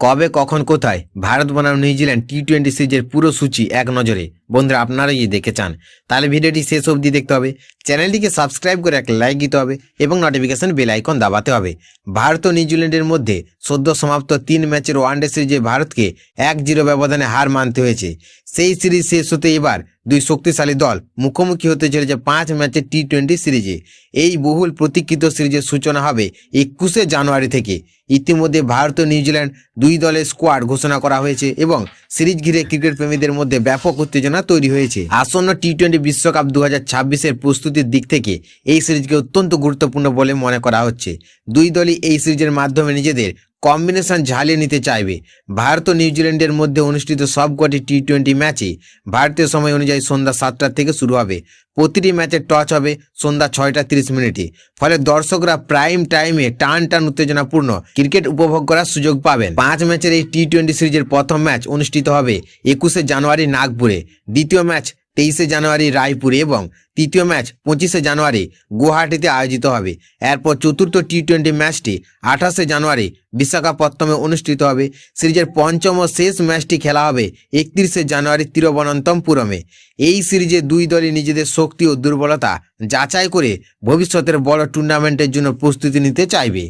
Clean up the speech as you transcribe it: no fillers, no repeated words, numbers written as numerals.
কবে কখন কোথায় ভারত বনাম নিউজিল্যান্ড টি-20 সিরিজের পুরো সূচি এক নজরে। বন্ধুরা, আপনারা যদি দেখতে চান তাহলে ভিডিওটি শেষ অবধি দেখতে হবে, চ্যানেলটিকে সাবস্ক্রাইব করে একটা লাইক দিতে হবে এবং নোটিফিকেশন বেল আইকন দাবাতে হবে। ভারত ও নিউজিল্যান্ডের মধ্যে সদ্য সমাপ্ত 3 ম্যাচের ওয়ানডে সিরিজে ভারতকে 1-0 ব্যবধানে হার মানতে হয়েছে। সেই সিরিজ শেষ হতে এবার দুই শক্তিশালী দল মুখোমুখি হতে চলেছে 5 ম্যাচের টি-20 সিরিজে। এই বহুল প্রতীক্ষিত সিরিজের সূচনা হবে 21শে জানুয়ারি থেকে। ইতিমধ্যে ভারত ও নিউজিল্যান্ড দুই দলের স্কোয়াড ঘোষণা করা হয়েছে এবং সিরিজ ঘিরে ক্রিকেট প্রেমীদের মধ্যে ব্যাপক উত্তেজনা তৈরি হয়েছে। আসন্ন টি-20 বিশ্বকাপ 2026-এর প্রস্তুতির দিক থেকে এই সিরিজকে অত্যন্ত গুরুত্বপূর্ণ বলে মনে করা হচ্ছে। দুই দলই এই সিরিজের মাধ্যমে নিজেদের কম্বিনেশন ঝালিয়ে নিতে চাইবে। ভারত ও নিউজিল্যান্ডের মধ্যে অনুষ্ঠিত সবকটি টি-20 ম্যাচই ভারতীয় সময় অনুযায়ী সন্ধ্যা 7টা থেকে শুরু হবে। প্রতিটি ম্যাচের টস হবে সন্ধ্যা 6টা 30 মিনিটে। ফলে দর্শকরা প্রাইম টাইমে টান উত্তেজনাপূর্ণ ক্রিকেট উপভোগ করার সুযোগ পাবেন। 5 ম্যাচের এই টি-20 সিরিজের প্রথম ম্যাচ অনুষ্ঠিত হবে 21শে জানুয়ারি নাগপুরে, দ্বিতীয় ম্যাচ 23শে জানুয়ারি রায়পুরে এবং তৃতীয় ম্যাচ 25শে জানুয়ারি গুয়াহাটিতে আয়োজিত হবে। এরপর চতুর্থ টি-20 ম্যাচটি 28শে জানুয়ারি বিশাখাপত্তনমে অনুষ্ঠিত হবে। সিরিজের পঞ্চম ও শেষ ম্যাচটি খেলা হবে 31শে জানুয়ারি তিরুবনন্তপুরমে। এই সিরিজে দুই দলই নিজেদের শক্তি ও দুর্বলতা যাচাই করে ভবিষ্যতের বড় টুর্নামেন্টের জন্য প্রস্তুতি নিতে চাইবে।